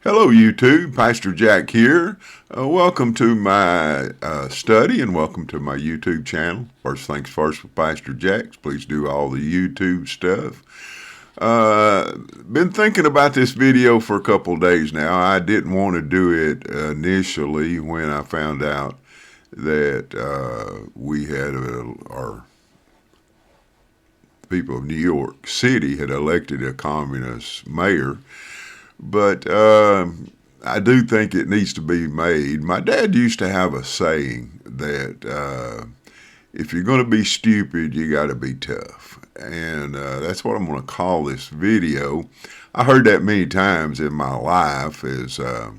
Hello, YouTube. Pastor Jack here. Welcome to my study and welcome to my YouTube channel. First things first with Pastor Jack. Please do all the YouTube stuff. Been thinking about this video for a couple of days now. I didn't want to do it initially when I found out that we had our people of New York City had elected a communist mayor. But I do think it needs to be made. My dad used to have a saying that if you're going to be stupid, you got to be tough. And that's what I'm going to call this video. I heard that many times in my life I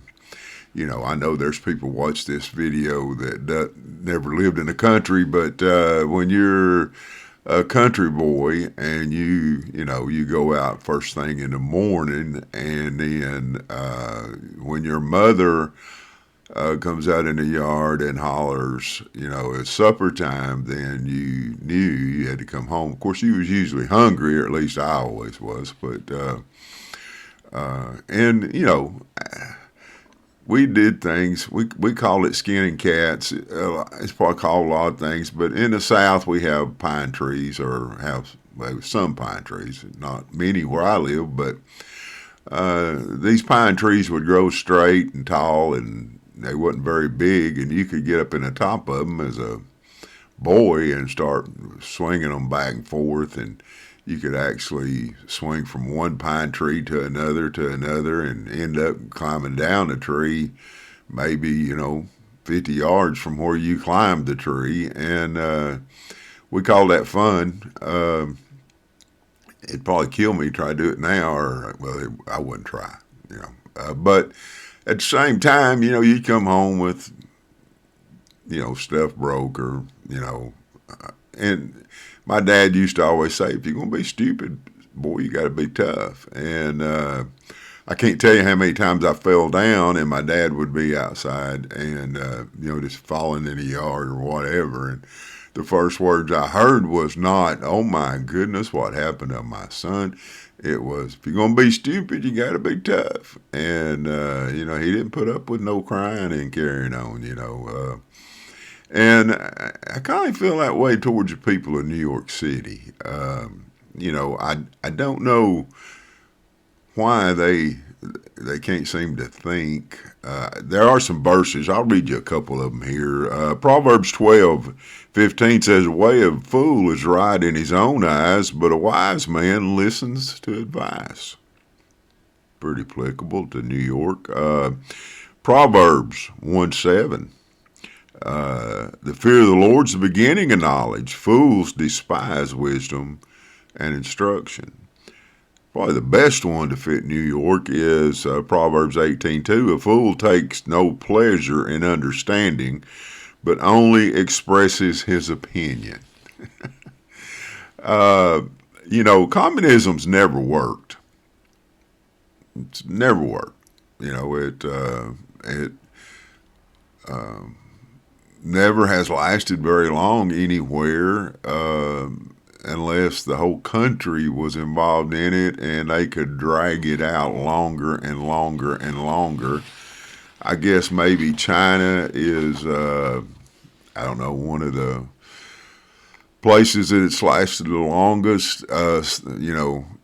know there's people watch this video that never lived in the country, but when you're a country boy and you go out first thing in the morning, and then when your mother comes out in the yard and hollers, it's supper time, then you knew you had to come home. Of course, you was usually hungry, or at least I always was, but and we did things. We call it skinning cats. It's probably called a lot of things, but in the South we have pine trees, or have some pine trees. Not many where I live, but these pine trees would grow straight and tall, and they wasn't very big, and you could get up in the top of them as a boy and start swinging them back and forth, and you could actually swing from one pine tree to another and end up climbing down the tree, maybe 50 yards from where you climbed the tree. And we call that fun. It'd probably kill me to try to do it now, or I wouldn't try. But at the same time, you come home with stuff broke, or and my dad used to always say, if you're going to be stupid, boy, you got to be tough. And I can't tell you how many times I fell down, and my dad would be outside and, just falling in the yard or whatever. And the first words I heard was not, oh my goodness, what happened to my son? It was, if you're going to be stupid, you got to be tough. And, he didn't put up with no crying and carrying on, and I kind of feel that way towards the people of New York City. I don't know why they can't seem to think. There are some verses. I'll read you a couple of them here. Proverbs 12:15 says, "A way of fool is right in his own eyes, but a wise man listens to advice." Pretty applicable to New York. Proverbs 1:7. The fear of the Lord is the beginning of knowledge. Fools despise wisdom and instruction. Probably the best one to fit New York is Proverbs 18:2. A fool takes no pleasure in understanding, but only expresses his opinion. Communism's never worked. It's never worked. It never has lasted very long anywhere, unless the whole country was involved in it and they could drag it out longer and longer and longer. I guess maybe China is, one of the places that it's lasted the longest.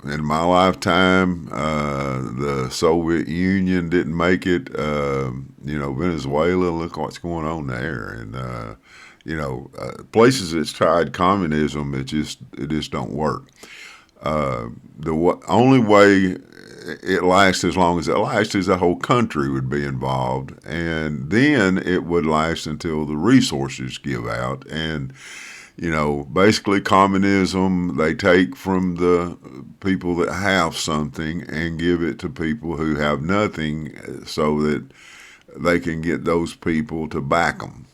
In my lifetime, the Soviet Union didn't make it. Venezuela, look what's going on there. And, places that's tried communism, it just don't work. Only way it lasts as long as it lasts is the whole country would be involved, and then it would last until the resources give out. And basically communism, they take from the people that have something and give it to people who have nothing, so that they can get those people to back them.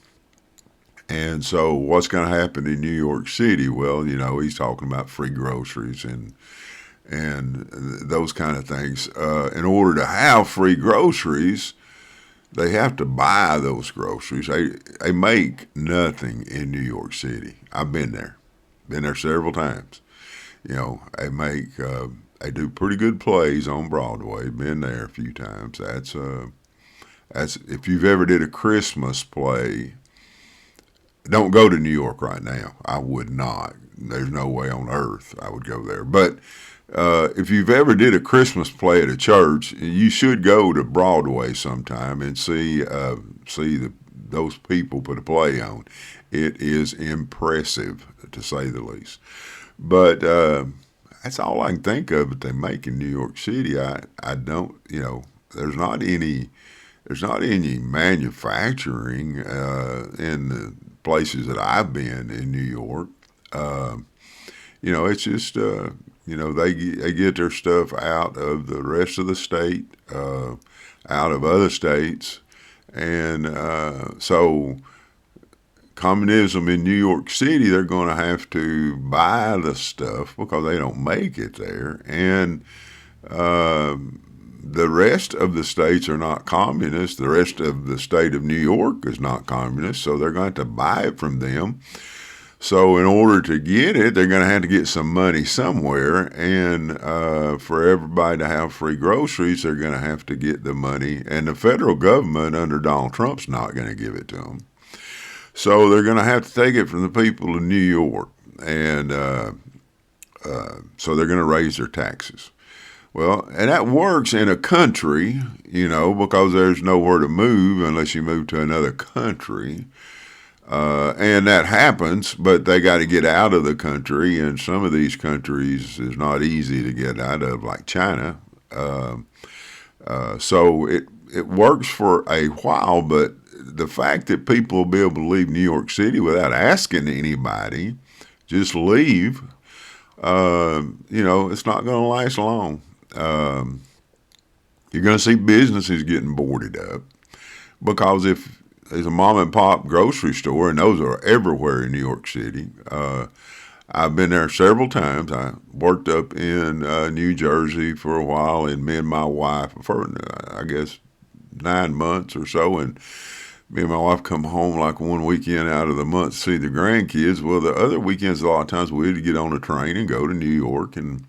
And so what's going to happen in New York City? Well, he's talking about free groceries and those kind of things. In order to have free groceries, they have to buy those groceries. They make nothing in New York City. I've been there several times. They do pretty good plays on Broadway. Been there a few times. That's if you've ever did a Christmas play. Don't go to New York right now. I would not. There's no way on earth I would go there. But if you've ever did a Christmas play at a church, you should go to Broadway sometime and see those people put a play on. It is impressive, to say the least. But that's all I can think of that they make in New York City. I don't, there's not any manufacturing in the places that I've been in New York. Uh, it's just they get their stuff out of the rest of the state, out of other states, and so communism in New York City, they're going to have to buy the stuff because they don't make it there, and uh, the rest of the states are not communist. The rest of the state of New York is not communist, so they're going to have to buy it from them. So in order to get it, they're going to have to get some money somewhere, and for everybody to have free groceries, they're going to have to get the money, and the federal government under Donald Trump's not going to give it to them. So they're going to have to take it from the people of New York, and so they're going to raise their taxes. Well, and that works in a country, because there's nowhere to move unless you move to another country. And that happens, but they got to get out of the country, and some of these countries is not easy to get out of, like China. Uh, so it works for a while, but the fact that people will be able to leave New York City without asking anybody, just leave, it's not going to last long. Um, you're going to see businesses getting boarded up because if there's a mom and pop grocery store, and those are everywhere in New York City. I've been there several times. I worked up in New Jersey for a while, and me and my wife for I guess 9 months or so, and me and my wife come home like one weekend out of the month to see the grandkids. Well, the other weekends, a lot of times we'd get on a train and go to New York, and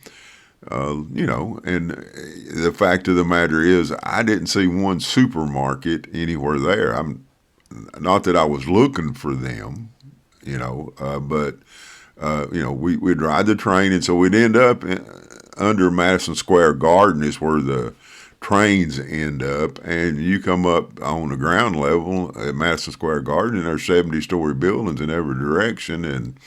and the fact of the matter is, I didn't see one supermarket anywhere there. I'm not that I was looking for them, but we'd ride the train, and so we'd end up under Madison Square Garden is where the trains end up, and you come up on the ground level at Madison Square Garden, and there's 70-story buildings in every direction, and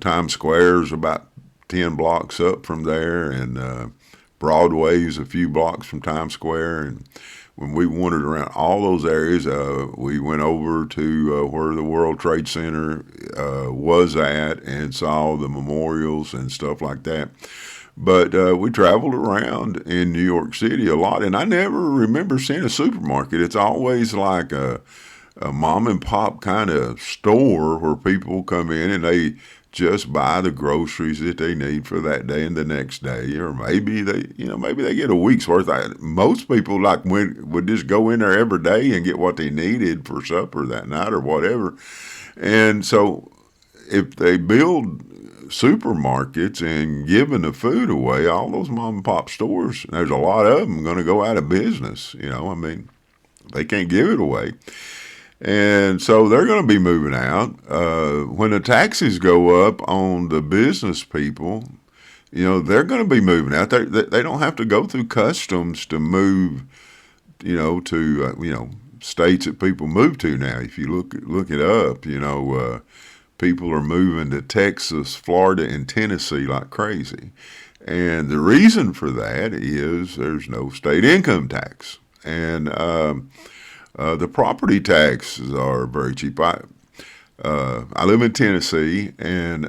Times Square is about 10 blocks up from there, and Broadway's a few blocks from Times Square, and when we wandered around all those areas, we went over to where the World Trade Center was at and saw the memorials and stuff like that. But we traveled around in New York City a lot, and I never remember seeing a supermarket. It's always like a mom and pop kind of store where people come in and they just buy the groceries that they need for that day and the next day, or maybe they get a week's worth. Most people would just go in there every day and get what they needed for supper that night or whatever. And so if they build supermarkets and giving the food away, all those mom and pop stores, there's a lot of them going to go out of business. They can't give it away. And so they're going to be moving out. When the taxes go up on the business people, they're going to be moving out. They don't have to go through customs to move, to states that people move to now. If you look it up, people are moving to Texas, Florida, and Tennessee like crazy. And the reason for that is there's no state income tax. And the property taxes are very cheap. I live in Tennessee, and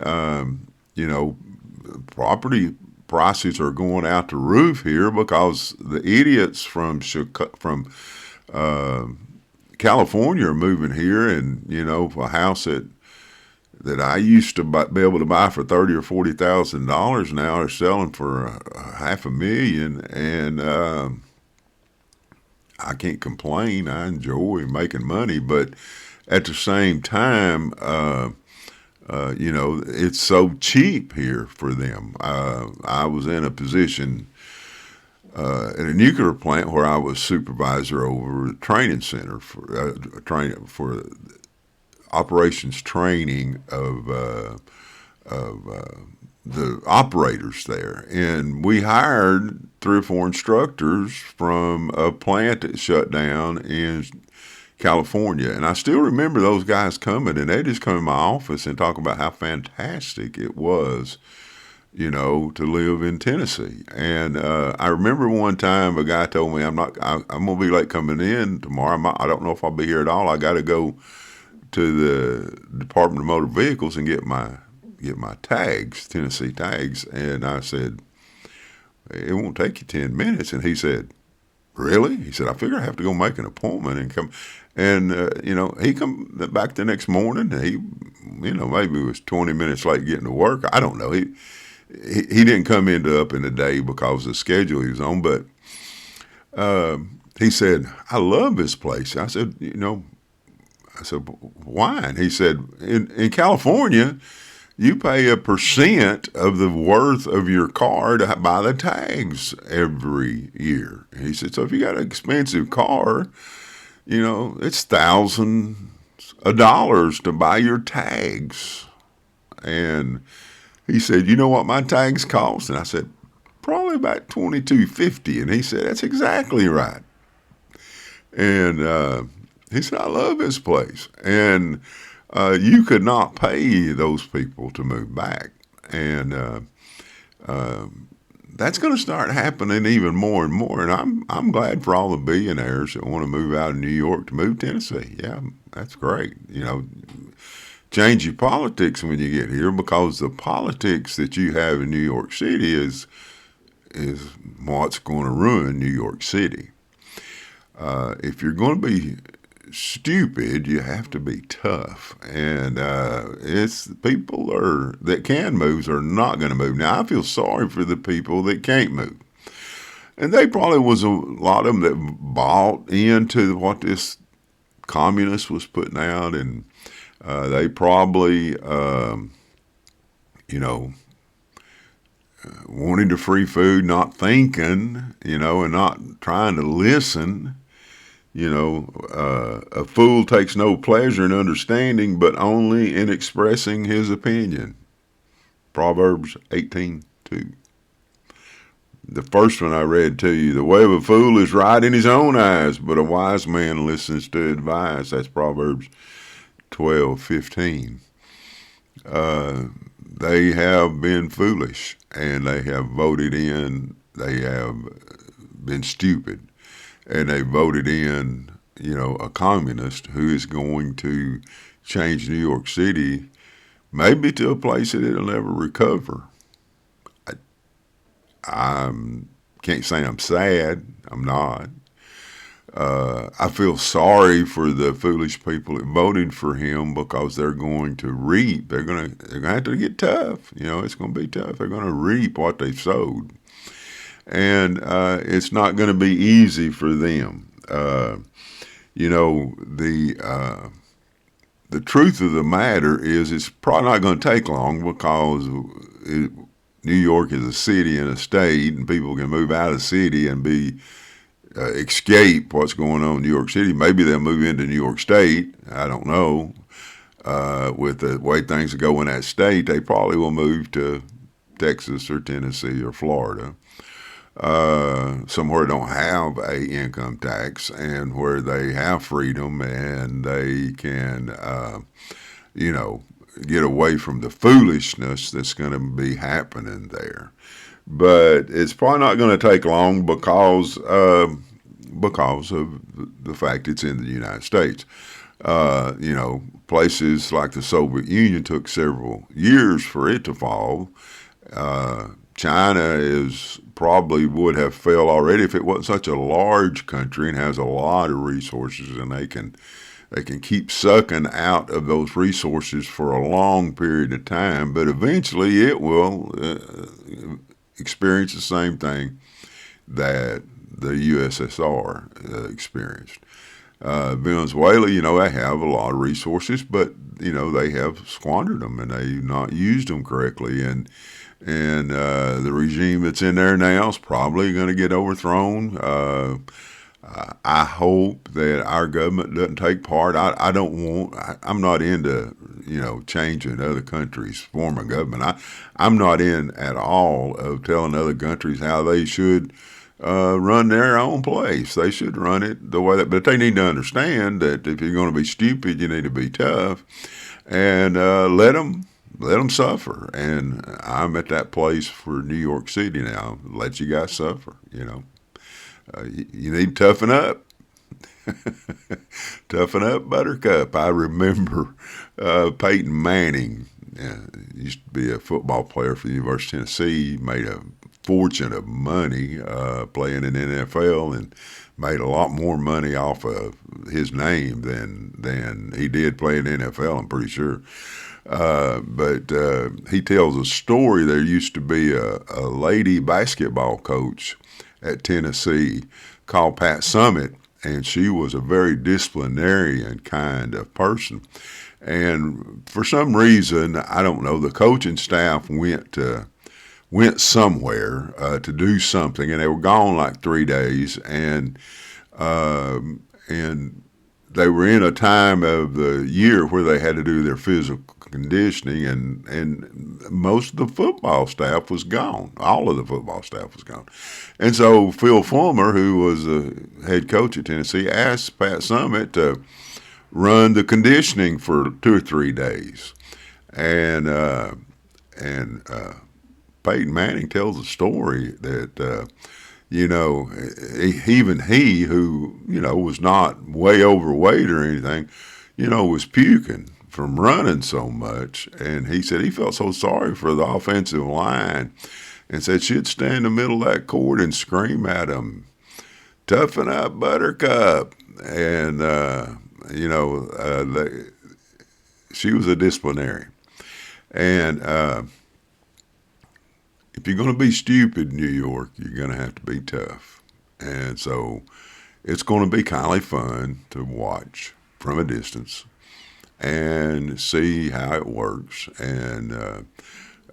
property prices are going out the roof here because the idiots from uh, California are moving here, and a house that I used to be able to buy for $30,000 or $40,000 now are selling for $500,000, and I can't complain. I enjoy making money, but at the same time, It's so cheap here for them. I was in a position at a nuclear plant where I was supervisor over the training center for operations training of the operators there, and we hired 3 or 4 instructors from a plant that shut down in California. And I still remember those guys coming, and they just come in my office and talk about how fantastic it was, to live in Tennessee. And I remember one time a guy told me, I'm gonna be late coming in tomorrow. I don't know if I'll be here at all. I got to go to the Department of Motor Vehicles and get my tags, Tennessee tags. And I said, it won't take you 10 minutes. And he said, really? He said, I figure I have to go make an appointment and come. And, he come back the next morning. And he, maybe was 20 minutes late getting to work. I don't know. He didn't come up in the day because of the schedule he was on. But he said, I love this place. I said, why? And he said, in California, you pay a % of the worth of your car to buy the tags every year. And he said, so if you got an expensive car, it's thousands of dollars to buy your tags. And he said, you know what my tags cost? And I said, probably about $22.50. And he said, that's exactly right. And he said, I love this place. And you could not pay those people to move back. And that's going to start happening even more and more. And I'm glad for all the billionaires that want to move out of New York to move to Tennessee. Yeah, that's great. Change your politics when you get here, because the politics that you have in New York City is what's going to ruin New York City. If you're going to be stupid, you have to be tough. And it's people that can move are not going to move. Now, I feel sorry for the people that can't move. And they probably was a lot of them that bought into what this communist was putting out, and they probably, wanting the free food, not thinking, and not trying to listen. A fool takes no pleasure in understanding, but only in expressing his opinion. Proverbs 18:2. The first one I read to you, the way of a fool is right in his own eyes, but a wise man listens to advice. That's Proverbs 12:15. They have been foolish, and they have they have been stupid. And they voted in, a communist who is going to change New York City maybe to a place that it'll never recover. I can't say I'm sad. I'm not. I feel sorry for the foolish people that voted for him, because they're going to reap. They're going to have to get tough. It's going to be tough. They're going to reap what they sowed. And it's not going to be easy for them. The truth of the matter is it's probably not going to take long, because New York is a city and a state, and people can move out of the city and escape what's going on in New York City. Maybe they'll move into New York State. I don't know. With the way things go in that state, they probably will move to Texas or Tennessee or Florida. Somewhere don't have a income tax, and where they have freedom, and they can, get away from the foolishness that's going to be happening there. But it's probably not going to take long, because of the fact it's in the United States. Places like the Soviet Union took several years for it to fall. China probably would have fell already if it wasn't such a large country and has a lot of resources, and they can keep sucking out of those resources for a long period of time. But eventually, it will experience the same thing that the USSR experienced. Venezuela, they have a lot of resources, but they have squandered them and they've not used them correctly. And the regime that's in there now is probably going to get overthrown. I hope that our government doesn't take part. I'm not into, changing other countries' form of government. I'm not in at all of telling other countries how they should run their own place. They should run it the way but they need to understand that if you're going to be stupid, you need to be tough and let them suffer. And I'm at that place for New York City now. Let you guys suffer. You need to toughen up. Toughen up, Buttercup. I remember Peyton Manning. Used to be a football player for the University of Tennessee. He made a fortune of money playing in the NFL and made a lot more money off of his name than he did playing in the NFL, I'm pretty sure. But he tells a story. There used to be a lady basketball coach at Tennessee called Pat Summitt, and she was a very disciplinarian kind of person. And for some reason, I don't know, the coaching staff went somewhere to do something, and they were gone like 3 days, and they were in a time of the year where they had to do their physical conditioning, and most of the football staff was gone. All of the football staff was gone. And so Phil Fulmer, who was the head coach at Tennessee, asked Pat Summitt to run the conditioning for 2 or 3 days. And Peyton Manning tells a story that even he, who was not way overweight or anything, was puking from running so much. And he said he felt so sorry for the offensive line, and said she'd stand in the middle of that court and scream at him, "Toughen up, Buttercup!" And she was a disciplinarian. And if you're going to be stupid in New York, you're going to have to be tough. And so it's going to be kind of fun to watch from a distance and see how it works. And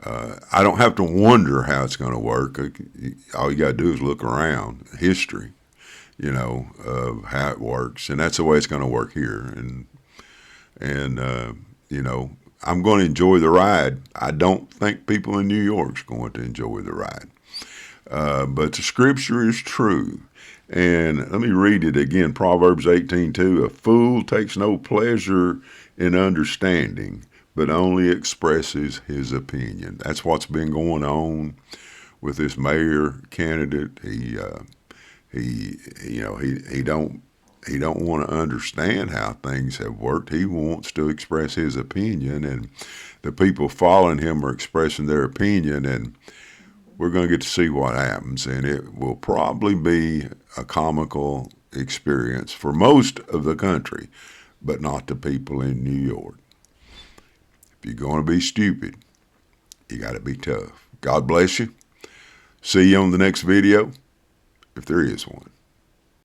I don't have to wonder how it's going to work. All you got to do is look around history, of how it works. And that's the way it's going to work here. And I'm going to enjoy the ride. I don't think people in New York's going to enjoy the ride. But the scripture is true. And let me read it again, Proverbs 18:2. A fool takes no pleasure in understanding, but only expresses his opinion. That's what's been going on with this mayor candidate. He don't want to understand how things have worked. He wants to express his opinion, and the people following him are expressing their opinion, and we're going to get to see what happens. And it will probably be a comical experience for most of the country, but not the people in New York. If you're going to be stupid, you got to be tough. God bless you. See you on the next video, if there is one.